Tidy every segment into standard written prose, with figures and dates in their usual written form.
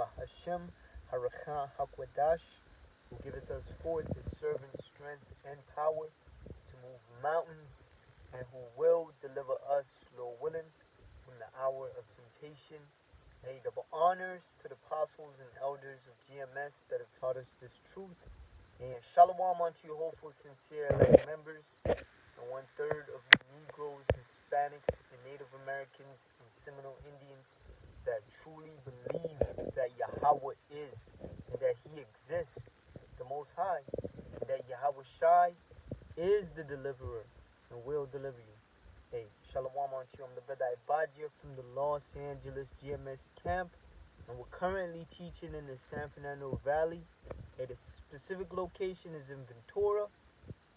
Bahashem Harakha Hakwadash, who giveth us forth his servant strength and power to move mountains, and who will deliver us, Lord willing, from the hour of temptation. Hey, double honors to the apostles and elders of GMS that have taught us this truth. And shalom unto you, hopeful, sincere, elect members, and 1/3 of you Negroes, Hispanics, and Native Americans and Seminole Indians that truly believe that Yahweh is and that He exists, the Most High, and that Yahweh Shai is the deliverer and will deliver you. Hey, shalom unto you. I'm the brother Ibadia from the Los Angeles GMS camp, and we're currently teaching in the San Fernando Valley. Hey, the specific location is in Ventura.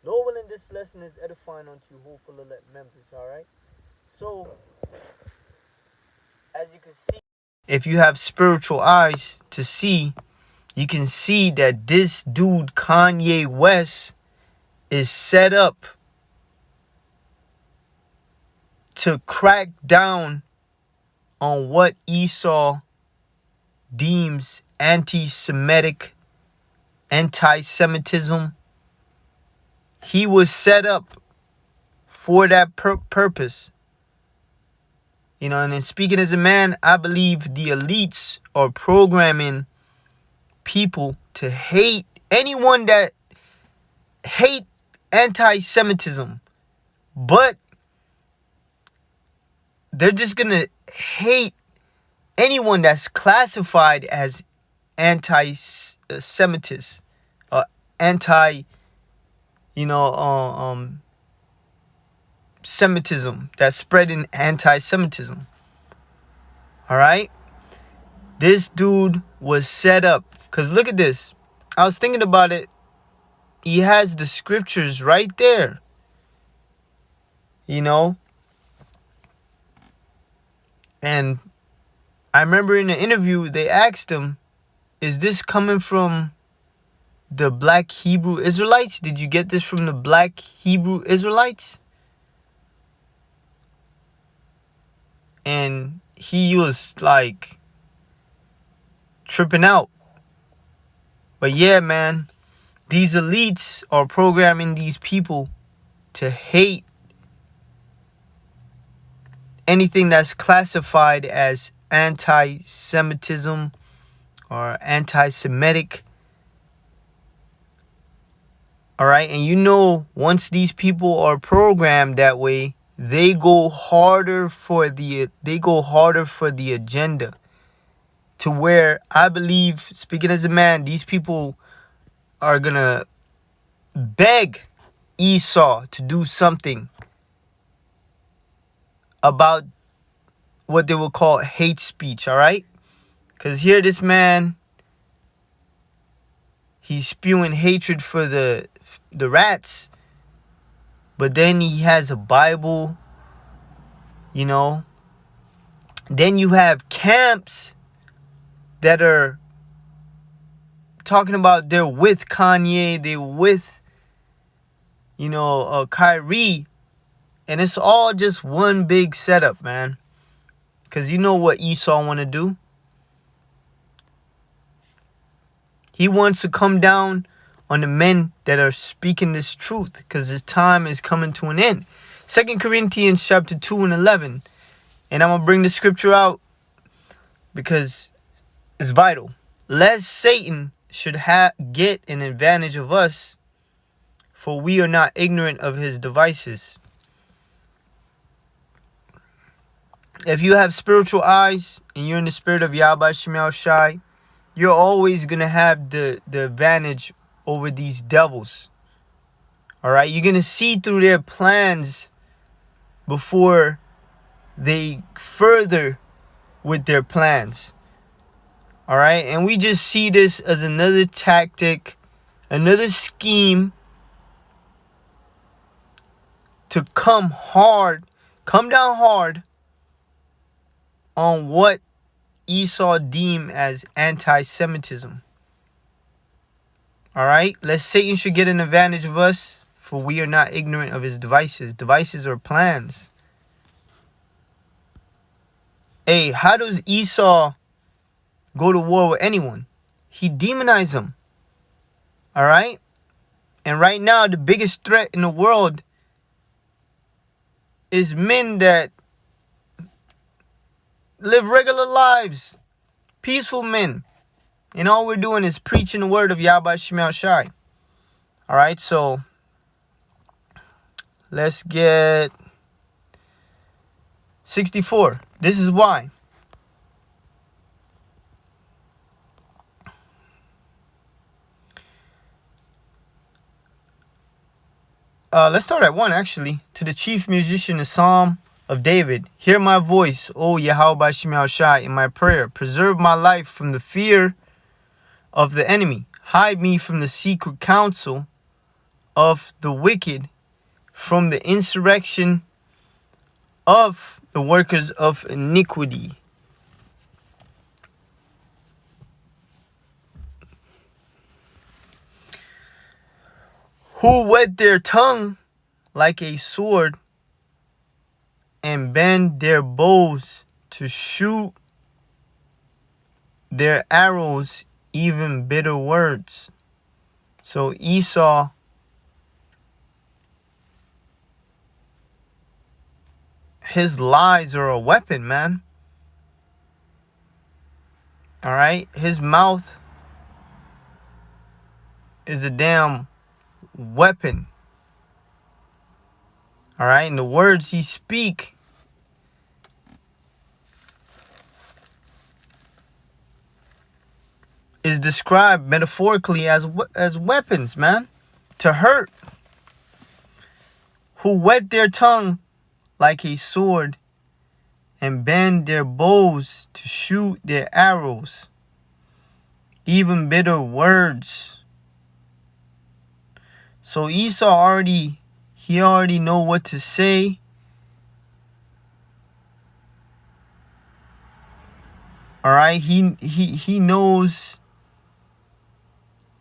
Lord willing, this lesson is edifying unto you, hopeful elect members, alright? So, as you can see, if you have spiritual eyes to see, you can see that this dude, Kanye West, is set up to crack down on what Esau deems anti-Semitic, anti-Semitism. He was set up for that purpose. You know, and then speaking as a man, I believe the elites are programming people to hate anyone that hate anti-Semitism. But they're just going to hate anyone that's classified as anti-Semitist or anti, Semitism, that's spreading anti-Semitism. All right? This dude was set up. Because look at this. I was thinking about it. He has the scriptures right there. You know? And I remember in the interview, they asked him, is this coming from the black Hebrew Israelites? Did you get this from the black Hebrew Israelites? And he was like tripping out. But yeah, man, these elites are programming these people to hate anything that's classified as anti-Semitism or anti-Semitic. All right, and you know, once these people are programmed that way, they go harder for the agenda, to where I believe, speaking as a man, these people are gonna beg Esau to do something about what they will call hate speech. All right, because here this man, he's spewing hatred for the rats. But then he has a Bible, you know. Then you have camps that are talking about they're with Kanye, they're with, Kyrie. And it's all just one big setup, man. Because you know what Esau want to do? He wants to come down on the men that are speaking this truth, because his time is coming to an end. 2 Corinthians chapter 2 and 11. And I'm going to bring the scripture out because it's vital. Lest Satan should get an advantage of us, for we are not ignorant of his devices. If you have spiritual eyes and you're in the spirit of Yahweh Shemel Shai, you're always going to have the advantage over these devils. All right, you're going to see through their plans before they further with their plans. All right, and we just see this as another tactic, another scheme to come down hard on what Esau deemed as anti-Semitism. All right, lest Satan should get an advantage of us, for we are not ignorant of his devices. Devices are plans. Hey, how does Esau go to war with anyone. He demonized them. All right? And right now, the biggest threat in the world is men that live regular lives, peaceful men. And all we're doing is preaching the word of Yahweh Shemel Shai. All right, so let's get 64. This is why. Let's start at 1, actually. To the chief musician, the Psalm of David. Hear my voice, O Yahweh Shemel Shai, in my prayer. Preserve my life from the fear of the enemy. Hide me from the secret counsel of the wicked, from the insurrection of the workers of iniquity. Who wet their tongue like a sword and bend their bows to shoot their arrows, even bitter words. So Esau, his lies are a weapon, man. All right, his mouth is a damn weapon. All right, and the words he speak is described metaphorically as weapons, man, to hurt. Who wet their tongue like a sword and bend their bows to shoot their arrows, even bitter words. So Esau already know what to say. All right, he knows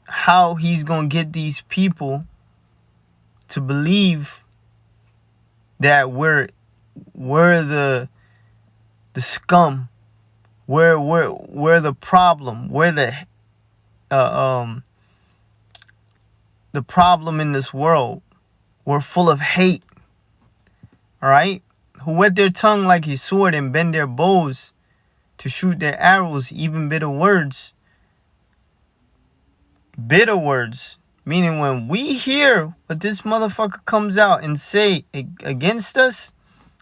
how he's gonna get these people to believe that we're the scum, we're the problem, we're the problem in this world. We're full of hate. All right, who wet their tongue like a sword and bend their bows to shoot their arrows, even bitter words. Bitter words, meaning when we hear what this motherfucker comes out and say against us,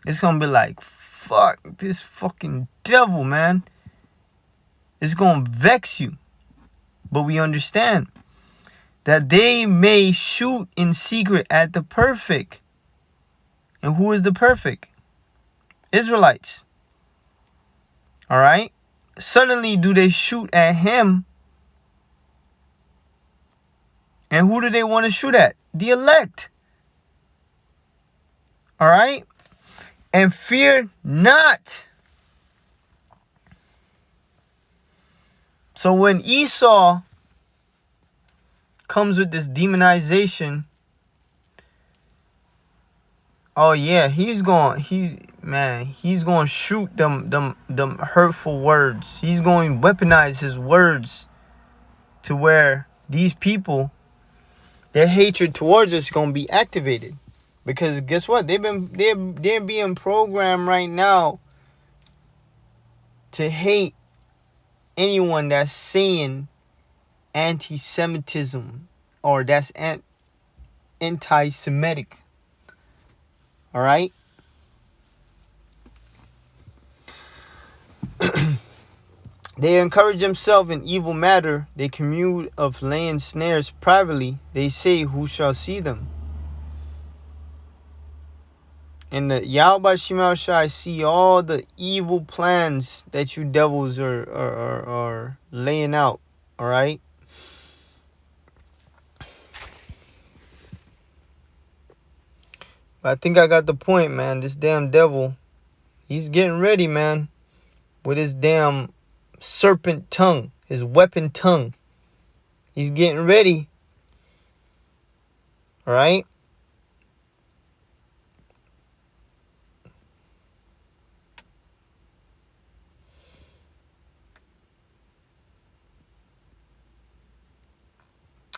it's gonna be like, fuck this fucking devil, man. It's gonna vex you. But we understand that they may shoot in secret at the perfect. And who is the perfect? Israelites. All right? Suddenly do they shoot at him. And who do they want to shoot at? The elect. All right? And fear not. So when Esau comes with this demonization, oh yeah, he's going to shoot them hurtful words. He's going to weaponize his words to where these people, their hatred towards us is going to be activated. Because guess what? They're being programmed right now to hate anyone that's saying anti-Semitism or that's anti-Semitic. All right? They encourage themselves in evil matter. They commune of laying snares privately. They say, who shall see them? And the Yahweh Shemel Shai see all the evil plans that you devils are laying out. All right? But I think I got the point, man. This damn devil, he's getting ready, man. With his damn serpent tongue, his weapon tongue. He's getting ready. All right?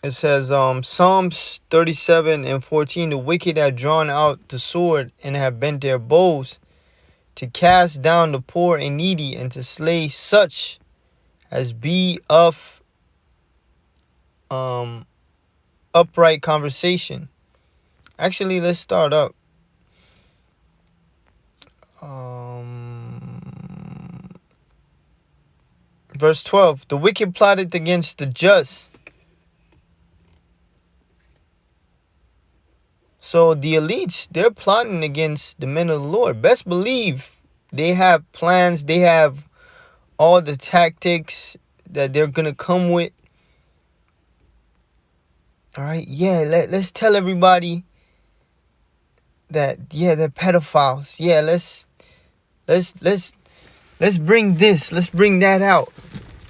It says, Psalms 37:14, the wicked have drawn out the sword and have bent their bows to cast down the poor and needy and to slay such as be of upright conversation. Actually, let's start up. Verse 12, the wicked plotted against the just. So the elites, they're plotting against the men of the Lord. Best believe they have plans. They have all the tactics that they're going to come with. All right. Yeah. Let's tell everybody that, yeah, they're pedophiles. Yeah. Let's bring this. Let's bring that out.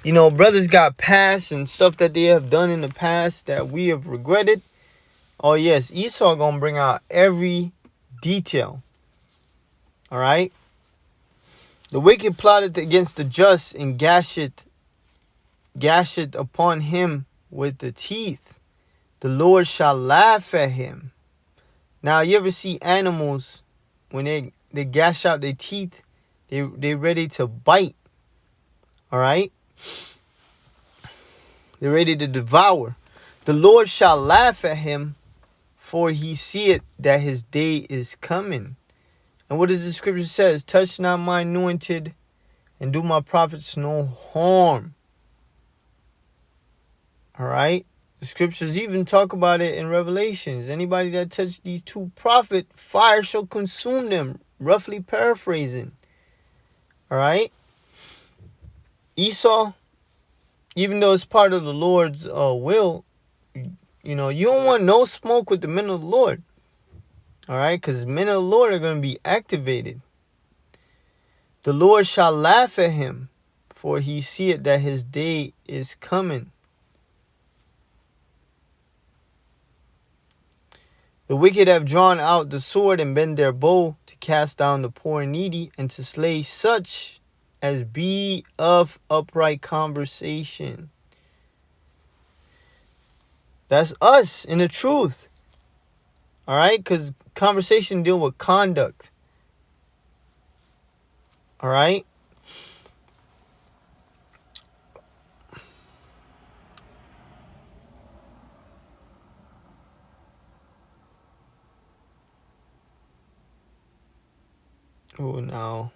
You know, brothers got past and stuff that they have done in the past that we have regretted. Oh, yes. Esau going to bring out every detail. All right. The wicked plotted against the just and gashed upon him with the teeth. The Lord shall laugh at him. Now, you ever see animals when they gash out their teeth, they ready to bite. All right? They're ready to devour. The Lord shall laugh at him, for he seeth that his day is coming. And what does the scripture says? Touch not my anointed, and do my prophets no harm. All right? The scriptures even talk about it in Revelations. Anybody that touched these two prophets, fire shall consume them. Roughly paraphrasing. All right? Esau, even though it's part of the Lord's will, you know, you don't want no smoke with the men of the Lord. All right? Because men of the Lord are going to be activated. The Lord shall laugh at him, for he seeth that his day is coming. The wicked have drawn out the sword and bent their bow to cast down the poor and needy and to slay such as be of upright conversation. That's us in the truth. All right? Because conversation deal with conduct. All right? Oh, no.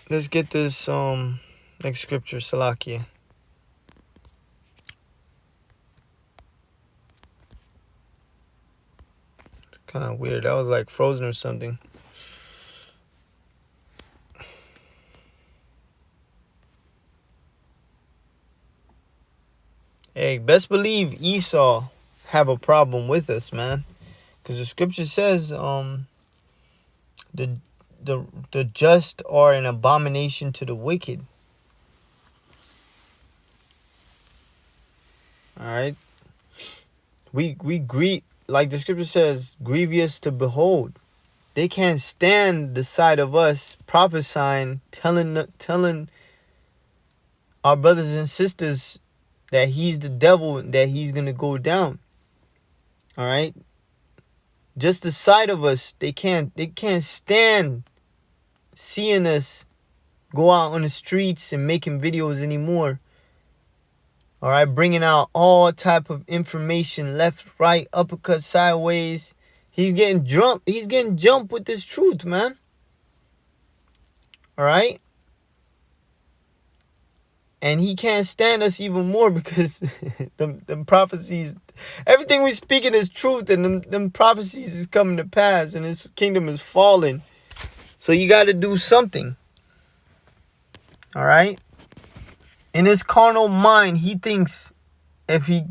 Let's get this next scripture, Salakia. Kind of weird. That was like frozen or something. Hey, best believe Esau have a problem with us, man. Because the scripture says the just are an abomination to the wicked. All right. We greet, like the scripture says, grievous to behold. They can't stand the sight of us prophesying, telling our brothers and sisters that he's the devil, that he's gonna go down. All right. Just the sight of us, they can't stand seeing us go out on the streets and making videos anymore. All right, bringing out all type of information, left, right, uppercut, sideways. He's getting jumped. He's getting jumped with this truth, man. All right, and he can't stand us even more because them prophecies, everything we speaking is truth, and them prophecies is coming to pass, and his kingdom is falling. So you got to do something. All right. In his carnal mind, he thinks if he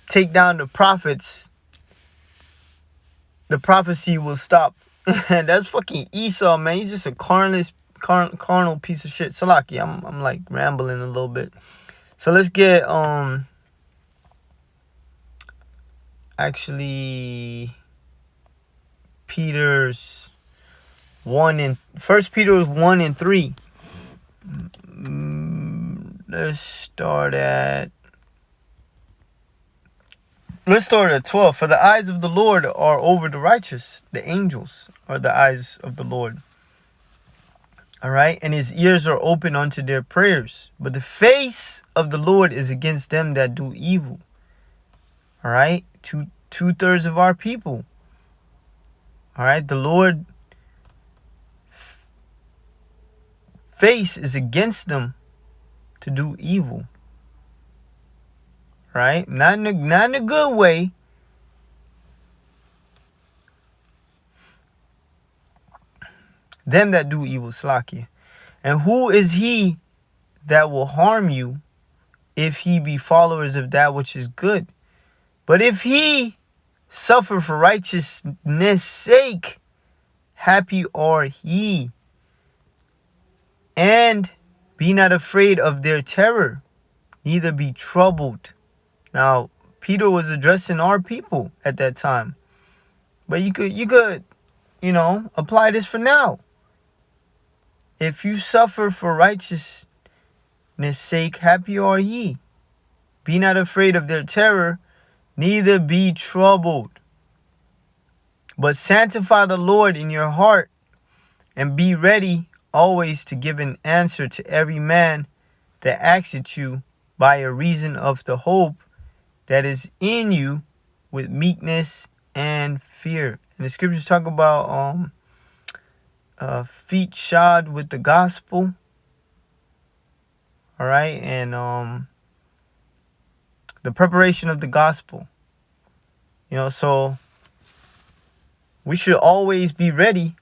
take down the prophets, the prophecy will stop. That's fucking Esau, man. He's just a carnal piece of shit. Salaki, I'm like rambling a little bit. So let's get actually Peter's 1 and 1 Peter 1 and 3. Let's start at 12. For the eyes of the Lord are over the righteous. The angels are the eyes of the Lord. All right. And his ears are open unto their prayers. But the face of the Lord is against them that do evil. All right. Two-thirds of our people. All right. The Lord face is against them to do evil. Right? Not in a good way. Them that do evil, slakia. And who is he that will harm you if he be followers of that which is good? But if he suffer for righteousness' sake, happy are he. And be not afraid of their terror, neither be troubled. Now, Peter was addressing our people at that time. But you could, apply this for now. If you suffer for righteousness' sake, happy are ye. Be not afraid of their terror, neither be troubled. But sanctify the Lord in your heart, and be ready always to give an answer to every man that asketh you by a reason of the hope that is in you with meekness and fear. And the scriptures talk about feet shod with the gospel. All right, and the preparation of the gospel. So we should always be ready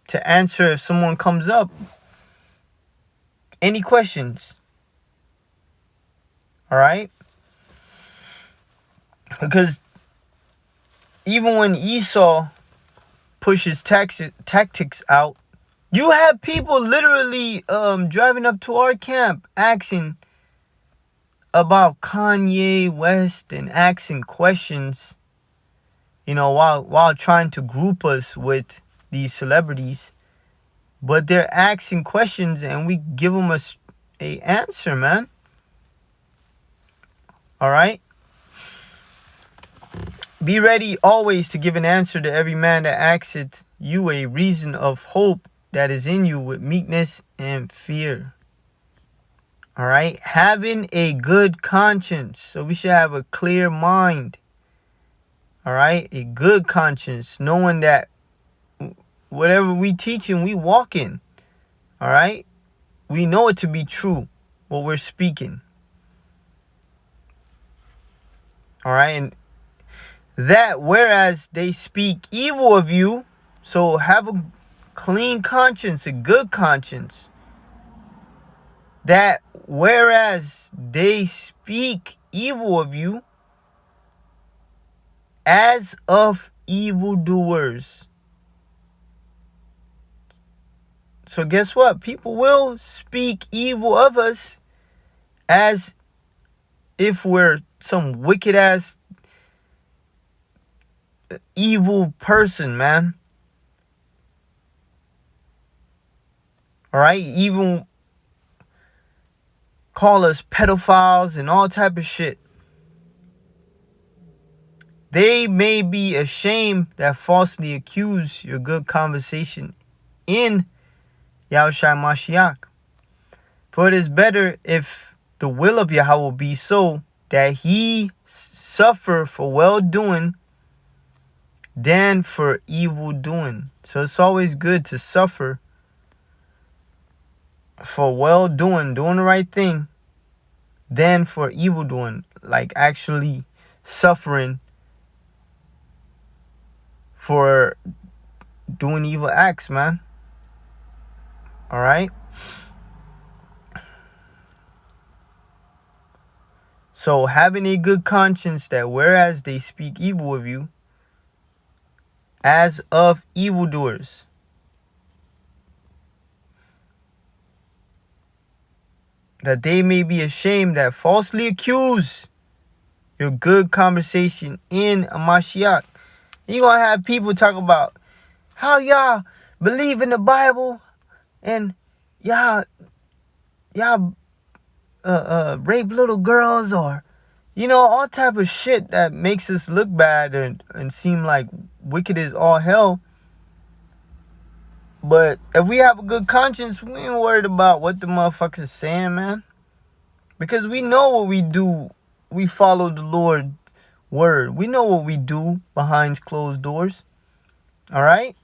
to answer if someone comes up any questions. All right? Because even when Esau pushes tactics out, you have people literally driving up to our camp asking about Kanye West and asking questions, while trying to group us with these celebrities. But they're asking questions and we give them a answer, man. All right? Be ready always to give an answer to every man that asketh you a reason of hope that is in you with meekness and fear. All right? Having a good conscience. So we should have a clear mind. All right? A good conscience. Knowing that whatever we teaching, we walk in. All right? We know it to be true, what we're speaking. All right? And that whereas they speak evil of you, so have a clean conscience, a good conscience. That whereas they speak evil of you, as of evildoers. So guess what? People will speak evil of us as if we're some wicked ass evil person, man. All right? Even call us pedophiles and all type of shit. They may be ashamed that falsely accuse your good conversation in Yahushua Mashiach. For it is better if the will of Yahweh be so that he suffer for well doing than for evil doing. So it's always good to suffer for well doing the right thing, than for evil doing, like actually suffering for doing evil acts, man. All right? So having a good conscience that whereas they speak evil of you, as of evildoers, that they may be ashamed that falsely accuse your good conversation in a Mashiach. You're going to have people talk about how y'all believe in the Bible and y'all rape little girls, or all type of shit that makes us look bad and seem like wicked as all hell. But if we have a good conscience, we ain't worried about what the motherfuckers saying, man. Because we know what we do. We follow the Lord's word. We know what we do behind closed doors. Alright?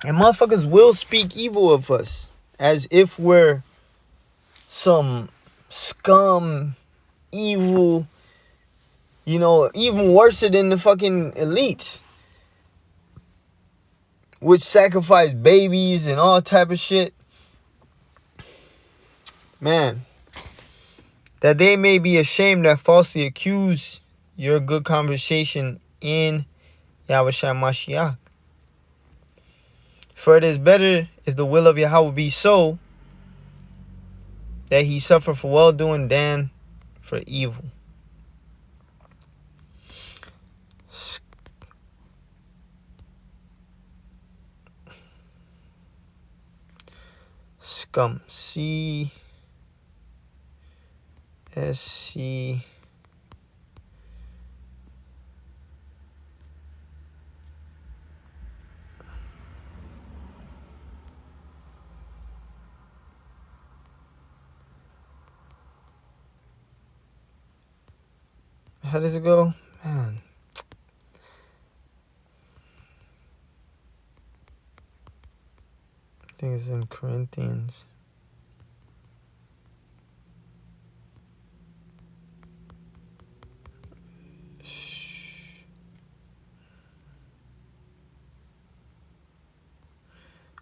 And motherfuckers will speak evil of us as if we're some scum, evil, even worse than the fucking elites, which sacrifice babies and all type of shit. Man, that they may be ashamed that falsely accuse your good conversation in Yahushua Mashiach. For it is better, if the will of Yahweh be so, that he suffer for well-doing than for evil. Scum. C-S-C. How does it go? Man. I think it's in Corinthians.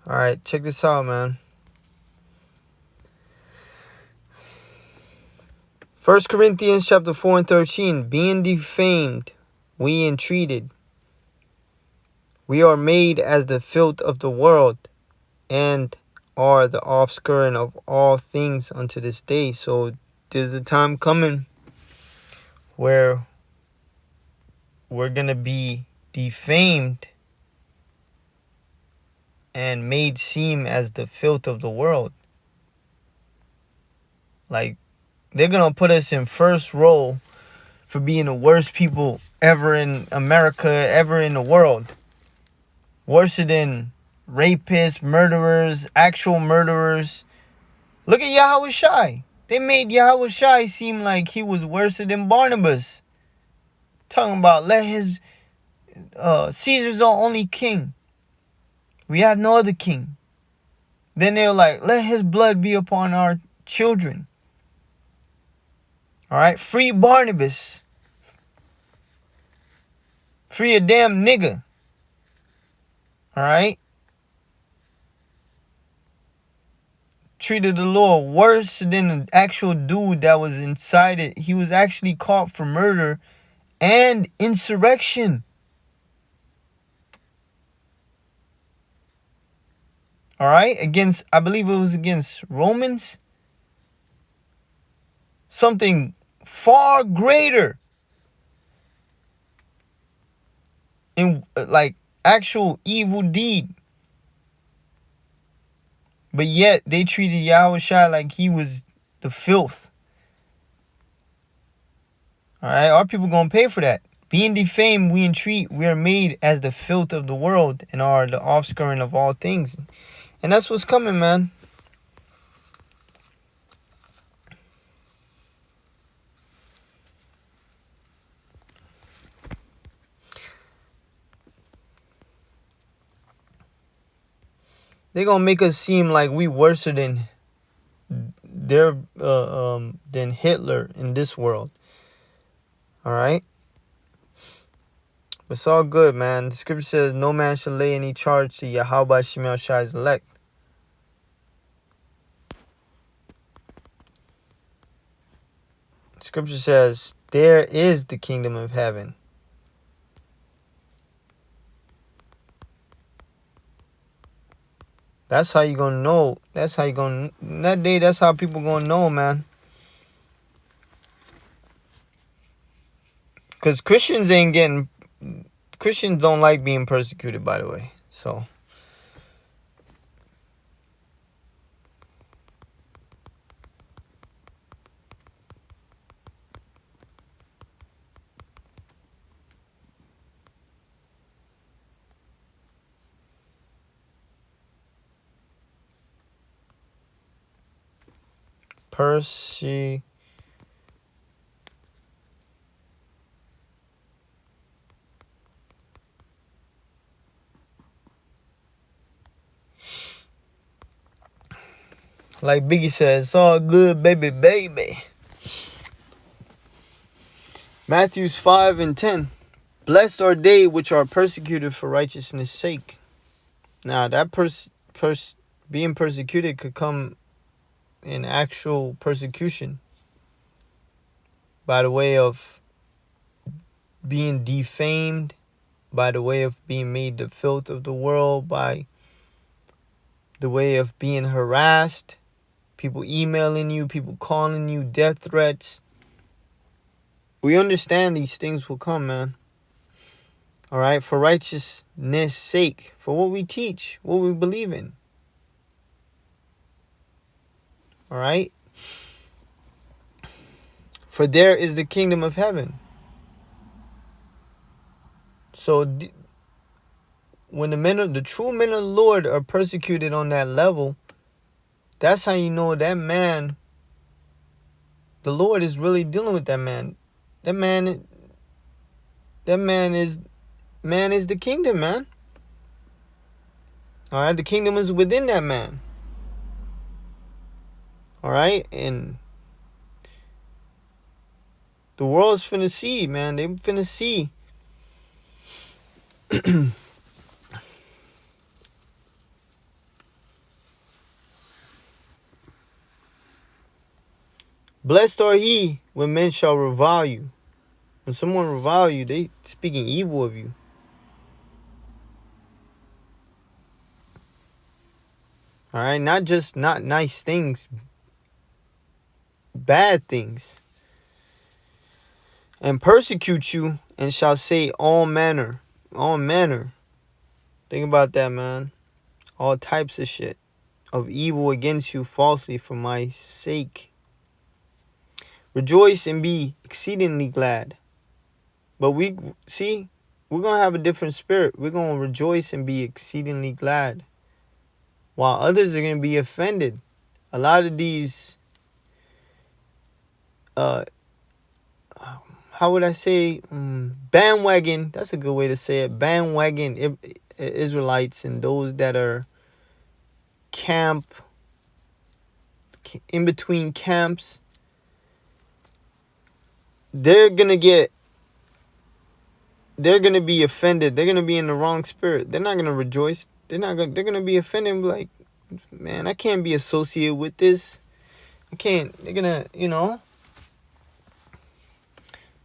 Alright, check this out, man. 1 Corinthians chapter 4 and 13. Being defamed, we entreated. We are made as the filth of the world, and are the offscouring of all things unto this day. So there's a time coming where we're going to be defamed and made seem as the filth of the world. Like, they're going to put us in first row for being the worst people ever in America, ever in the world. Worse than rapists, murderers, actual murderers. Look at Yahweh Shai. They made Yahweh Shai seem like he was worse than Barnabas. Talking about let his Caesar's our only king. We have no other king. Then they were like, let his blood be upon our children. Alright, free Barnabas. Free a damn nigga. Alright? Treated the Lord worse than the actual dude that was inside it. He was actually caught for murder and insurrection. Alright? Against, I believe it was against Romans. Something far greater. In like actual evil deed. But yet they treated Yahweh Shai like he was the filth. Alright, our people gonna pay for that. Being defamed, we entreat, we are made as the filth of the world and are the offscouring of all things. And that's what's coming, man. They're gonna make us seem like we worse than than Hitler in this world. Alright? It's all good, man. The scripture says no man shall lay any charge to Yahweh Shemel Shai's elect. The scripture says there is the kingdom of heaven. That's how you gonna know. That's how you gonna, that day, that's how people gonna know, man. Because Christians don't like being persecuted, by the way. So like Biggie says, it's all good, baby, baby. Matthews 5:10. Blessed are they which are persecuted for righteousness' sake. Now, that being persecuted could come in actual persecution by the way of being defamed, by the way of being made the filth of the world, by the way of being harassed, people emailing you, people calling you, death threats. We understand these things will come, man. All right, for righteousness' sake, for what we teach, what we believe in. All right? For there is the kingdom of heaven. So when the true men of the Lord are persecuted on that level, that's how you know that man, the Lord is really dealing with that man. That man is the kingdom, man. All right, the kingdom is within that man. All right, and the world's finna see, man. They finna see. Blessed are ye when men shall revile you. When someone revile you, they speaking evil of you. All right, not nice things, bad things. And persecute you, and shall say all manner. Think about that, man. All types of shit of evil against you falsely for my sake. Rejoice and be exceedingly glad. But we're going to have a different spirit. We're going to rejoice and be exceedingly glad. While others are going to be offended. A lot of these, how would I say, bandwagon, that's a good way to say it, bandwagon Israelites and those that are in between camps, they're going to be offended. They're going to be in the wrong spirit. They're not going to rejoice. They're going to be offended and be like, man, I can't be associated with this. I can't. They're going to,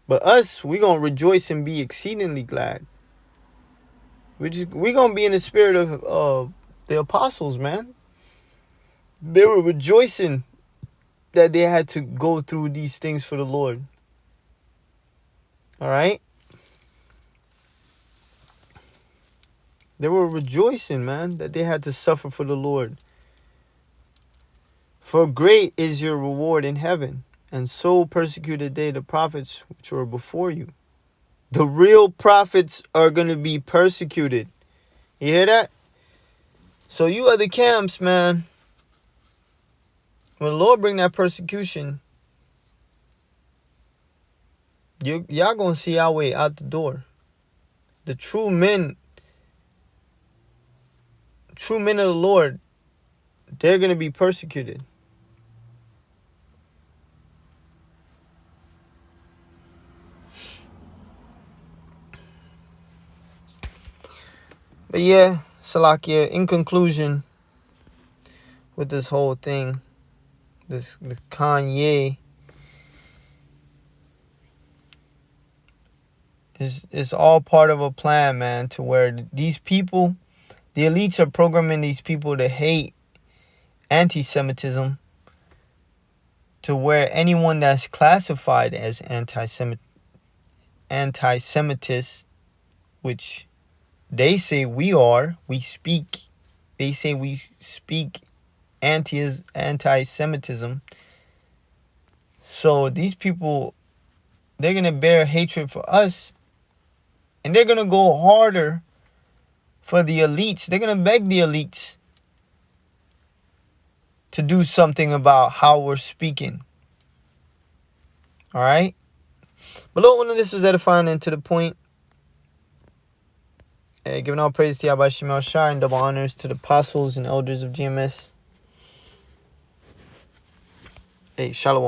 But us, we're going to rejoice and be exceedingly glad. We're going to be in the spirit of the apostles, man. They were rejoicing that they had to go through these things for the Lord. All right? They were rejoicing, man, that they had to suffer for the Lord. For great is your reward in heaven, and so persecuted they the prophets which were before you. The real prophets are going to be persecuted. You hear that? So you other camps, man, when the Lord bring that persecution, y'all going to see our way out the door. The true men of the Lord, they're going to be persecuted. But yeah, Salakia, in conclusion, with this whole thing, the Kanye is all part of a plan, man, to where these people, the elites are programming these people to hate anti-Semitism, to where anyone that's classified as anti-Semitic anti-Semitists, which they say we are. They say we speak anti-Semitism. So these people, they're going to bear hatred for us. And they're going to go harder for the elites. They're going to beg the elites to do something about how we're speaking. All right? But Lord, when this was edifying and to the point, giving all praise to Yahweh Shemel Shai and double honors to the apostles and elders of GMS. Hey, Shalom.